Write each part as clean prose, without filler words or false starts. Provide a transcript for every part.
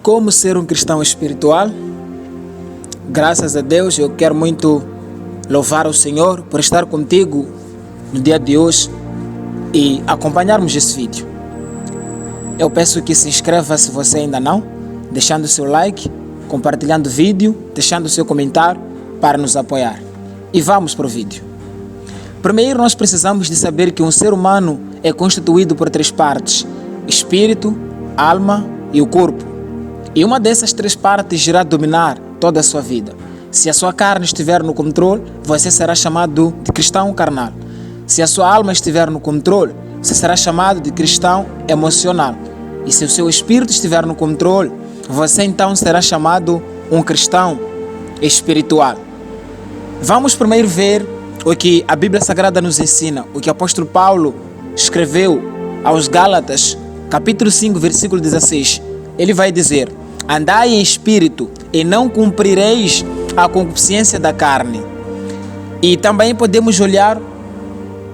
Como ser um cristão espiritual? Graças a Deus, eu quero muito louvar o Senhor por estar contigo no dia de hoje e acompanharmos esse vídeo. Eu peço que se inscreva se você ainda não, deixando o seu like, compartilhando o vídeo, deixando o seu comentário para nos apoiar. E vamos para o vídeo. Primeiro, nós precisamos de saber que um ser humano é constituído por três partes: espírito, alma e o corpo. E uma dessas três partes irá dominar toda a sua vida. Se a sua carne estiver no controle, você será chamado de cristão carnal. Se a sua alma estiver no controle, você será chamado de cristão emocional. E se o seu espírito estiver no controle, você então será chamado um cristão espiritual. Vamos primeiro ver o que a Bíblia Sagrada nos ensina, o que o apóstolo Paulo escreveu aos Gálatas, capítulo 5, versículo 16. Ele vai dizer: andai em espírito e não cumprireis a concupiscência da carne. E também podemos olhar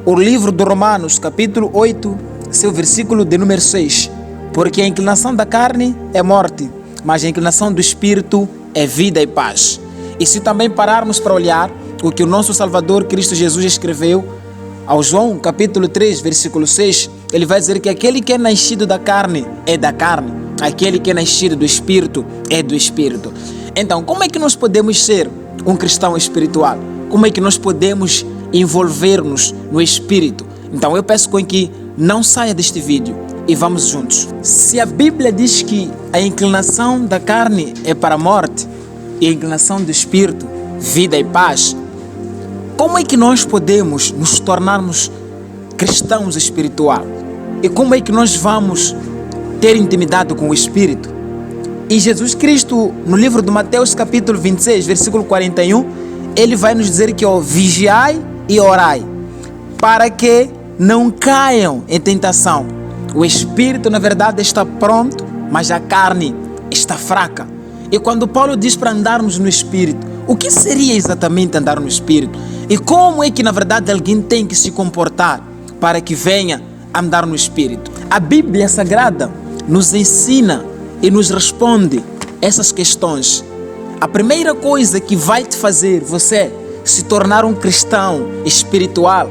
o livro de Romanos, capítulo 8, seu versículo de número 6. Porque a inclinação da carne é morte, mas a inclinação do espírito é vida e paz. E se também pararmos para olhar o que o nosso Salvador Cristo Jesus escreveu ao João, capítulo 3, versículo 6, ele vai dizer que aquele que é nascido da carne é da carne, aquele que é nascido do Espírito é do Espírito. Então, como é que nós podemos ser um cristão espiritual? Como é que nós podemos envolver-nos no Espírito? Então, eu peço que não saia deste vídeo e vamos juntos. Se a Bíblia diz que a inclinação da carne é para a morte e a inclinação do Espírito, vida e paz, como é que nós podemos nos tornarmos cristãos espirituais? E como é que nós vamos ter intimidade com o Espírito? E Jesus Cristo, no livro de Mateus, capítulo 26, versículo 41, ele vai nos dizer que vigiai e orai, para que não caiam em tentação. O Espírito, na verdade, está pronto, mas a carne está fraca. E quando Paulo diz para andarmos no Espírito, o que seria exatamente andar no Espírito? E como é que, na verdade, alguém tem que se comportar para que venha andar no Espírito? A Bíblia Sagrada nos ensina e nos responde essas questões. A primeira coisa que vai te fazer você se tornar um cristão espiritual,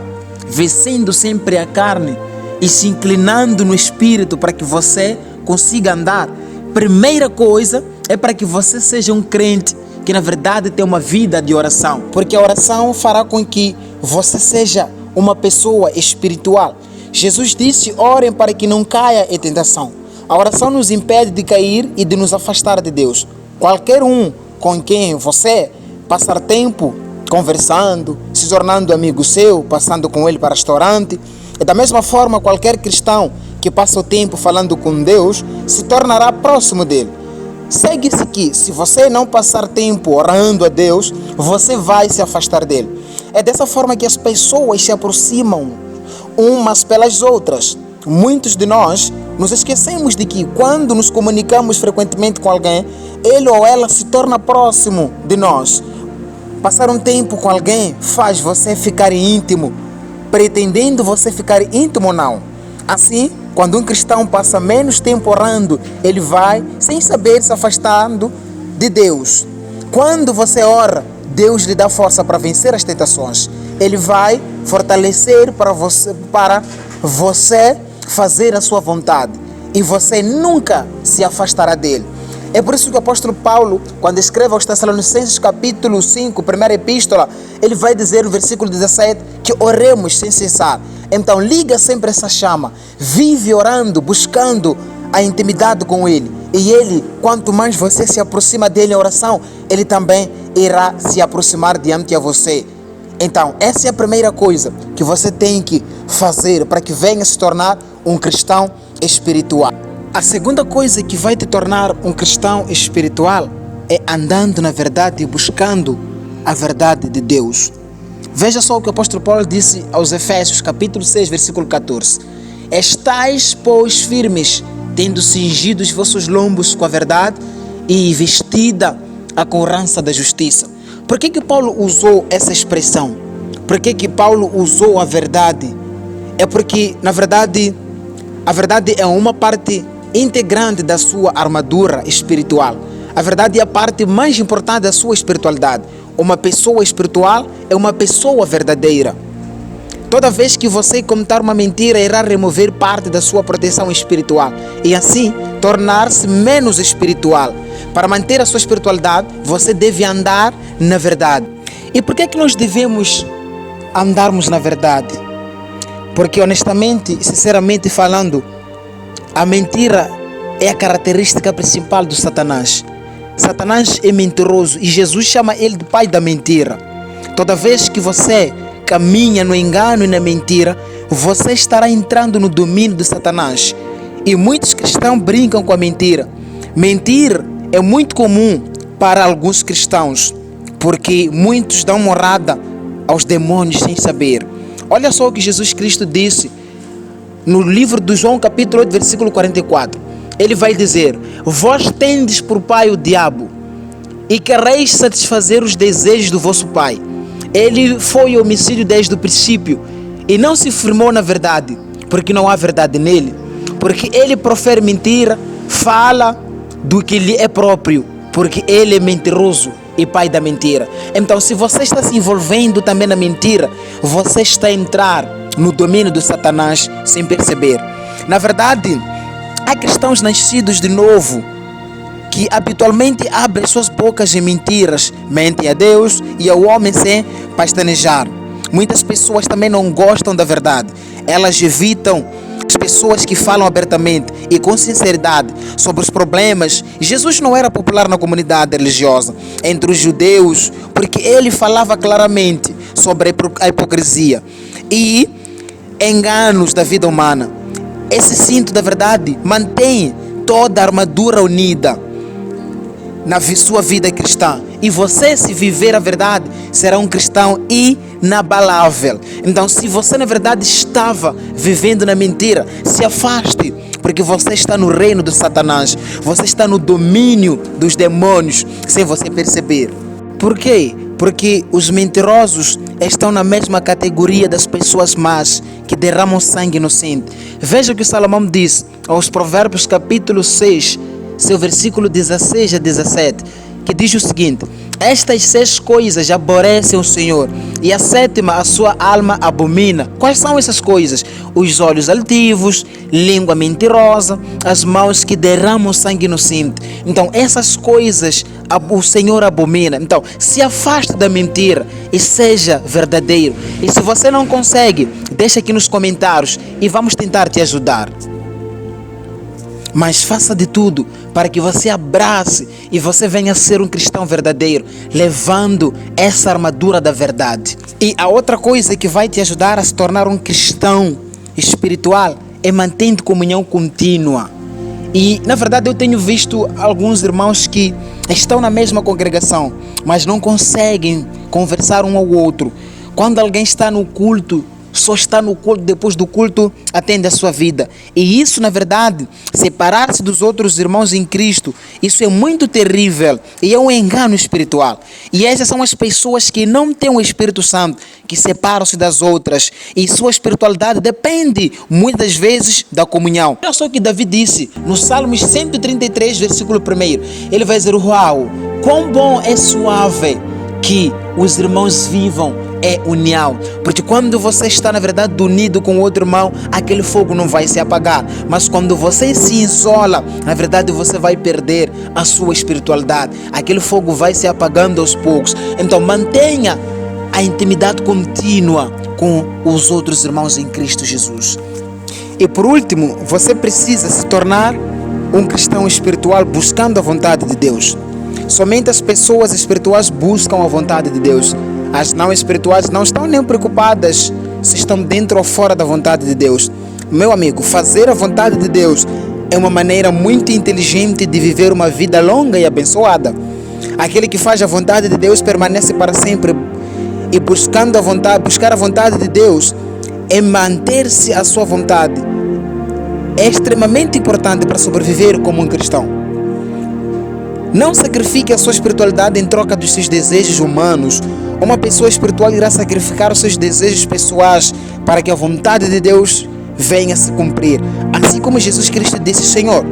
vencendo sempre a carne e se inclinando no Espírito para que você consiga andar, primeira coisa é para que você seja um crente que na verdade tem uma vida de oração, porque a oração fará com que você seja uma pessoa espiritual. Jesus disse: orem para que não caia em tentação. A oração nos impede de cair e de nos afastar de Deus. Qualquer um com quem você passar tempo conversando, se tornando amigo seu, passando com ele para restaurante, e da mesma forma qualquer cristão que passa o tempo falando com Deus se tornará próximo dele. Segue-se que, se você não passar tempo orando a Deus, você vai se afastar dele. É dessa forma que as pessoas se aproximam umas pelas outras. Muitos de nós nos esquecemos de que, quando nos comunicamos frequentemente com alguém, ele ou ela se torna próximo de nós. Passar um tempo com alguém faz você ficar íntimo, pretendendo você ficar íntimo ou não. Assim, quando um cristão passa menos tempo orando, ele vai, sem saber, se afastando de Deus. Quando você ora, Deus lhe dá força para vencer as tentações. Ele vai fortalecer para você fazer a sua vontade. E você nunca se afastará dele. É por isso que o apóstolo Paulo, quando escreve aos Tessalonicenses, capítulo 5, primeira epístola, ele vai dizer no versículo 17 que oremos sem cessar. Então liga sempre essa chama, vive orando, buscando a intimidade com ele. E ele, quanto mais você se aproxima dele em oração, ele também irá se aproximar diante a você. Então, essa é a primeira coisa que você tem que fazer para que venha se tornar um cristão espiritual. A segunda coisa que vai te tornar um cristão espiritual é andando na verdade e buscando a verdade de Deus. Veja só o que o apóstolo Paulo disse aos Efésios, capítulo 6, versículo 14. Estais, pois, firmes, tendo cingido os vossos lombos com a verdade e vestida a couraça da justiça. Por que Paulo usou essa expressão? Por que Paulo usou a verdade? É porque, na verdade, a verdade é uma parte integrante da sua armadura espiritual. A verdade é a parte mais importante da sua espiritualidade. Uma pessoa espiritual é uma pessoa verdadeira. Toda vez que você cometer uma mentira, irá remover parte da sua proteção espiritual e assim tornar-se menos espiritual. Para manter a sua espiritualidade, você deve andar na verdade. E por que é que nós devemos andarmos na verdade? Porque honestamente, sinceramente falando, a mentira é a característica principal do Satanás. Satanás é mentiroso e Jesus chama ele de pai da mentira. Toda vez que você caminha no engano e na mentira, você estará entrando no domínio de Satanás. E muitos cristãos brincam com a mentira. Mentir é muito comum para alguns cristãos, porque muitos dão morada aos demônios sem saber. Olha só o que Jesus Cristo disse no livro de João capítulo 8, versículo 44. Ele vai dizer: vós tendes por pai o diabo e quereis satisfazer os desejos do vosso pai. Ele foi homicídio desde o princípio e não se firmou na verdade, porque não há verdade nele. Porque ele profere mentira, fala do que lhe é próprio, porque ele é mentiroso e pai da mentira. Então, se você está se envolvendo também na mentira, você está a entrar no domínio do Satanás sem perceber. Na verdade, há cristãos nascidos de novo que habitualmente abrem suas bocas em mentiras, mentem a Deus e ao homem sem pestanejar. Muitas pessoas também não gostam da verdade. Elas evitam as pessoas que falam abertamente e com sinceridade sobre os problemas. Jesus não era popular na comunidade religiosa, entre os judeus, porque ele falava claramente sobre a hipocrisia e enganos da vida humana. Esse cinto da verdade mantém toda a armadura unida na sua vida cristã. E você, se viver a verdade, será um cristão inabalável. Então, se você na verdade estava vivendo na mentira, se afaste, porque você está no reino do Satanás. Você está no domínio dos demônios, sem você perceber. Por quê? Porque os mentirosos estão na mesma categoria das pessoas más que derramam sangue inocente. Veja o que Salomão diz aos Provérbios capítulo 6, seu versículo 16 a 17, que diz o seguinte: estas 6 coisas aborrecem o Senhor, e a 7ª a sua alma abomina. Quais são essas coisas? Os olhos altivos, língua mentirosa, as mãos que derramam sangue inocente. Então, essas coisas o Senhor abomina. Então, se afaste da mentira e seja verdadeiro. E se você não consegue, deixa aqui nos comentários e vamos tentar te ajudar. Mas faça de tudo para que você abrace e você venha a ser um cristão verdadeiro, levando essa armadura da verdade. E a outra coisa que vai te ajudar a se tornar um cristão espiritual é mantendo comunhão contínua. E na verdade eu tenho visto alguns irmãos que estão na mesma congregação, mas não conseguem conversar um ao outro. Quando alguém está no culto, só está no culto, depois do culto atende a sua vida. E isso, na verdade, separar-se dos outros irmãos em Cristo, isso é muito terrível e é um engano espiritual. E essas são as pessoas que não têm o Espírito Santo, que separam-se das outras. E sua espiritualidade depende, muitas vezes, da comunhão. Olha só o que Davi disse no Salmos 133, versículo 1. Ele vai dizer: uau, quão bom é suave que os irmãos vivam é união, porque quando você está na verdade unido com outro irmão, aquele fogo não vai se apagar. Mas quando você se isola, na verdade você vai perder a sua espiritualidade, aquele fogo vai se apagando aos poucos. Então mantenha a intimidade contínua com os outros irmãos em Cristo Jesus. E por último, você precisa se tornar um cristão espiritual buscando a vontade de Deus. Somente as pessoas espirituais buscam a vontade de Deus. As não espirituais não estão nem preocupadas se estão dentro ou fora da vontade de Deus. Meu amigo, fazer a vontade de Deus é uma maneira muito inteligente de viver uma vida longa e abençoada. Aquele que faz a vontade de Deus permanece para sempre. E buscar a vontade de Deus é manter-se à sua vontade. É extremamente importante para sobreviver como um cristão. Não sacrifique a sua espiritualidade em troca dos seus desejos humanos. Uma pessoa espiritual irá sacrificar os seus desejos pessoais para que a vontade de Deus venha se cumprir. Assim como Jesus Cristo disse: Senhor,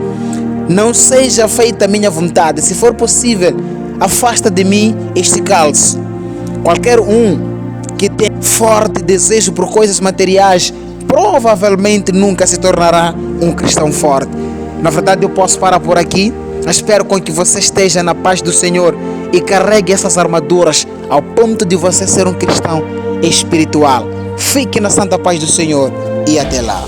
não seja feita a minha vontade, se for possível, afasta de mim este cálice. Qualquer um que tem forte desejo por coisas materiais, provavelmente nunca se tornará um cristão forte. Na verdade, eu posso parar por aqui. Espero com que você esteja na paz do Senhor e carregue essas armaduras ao ponto de você ser um cristão espiritual. Fique na santa paz do Senhor e até lá.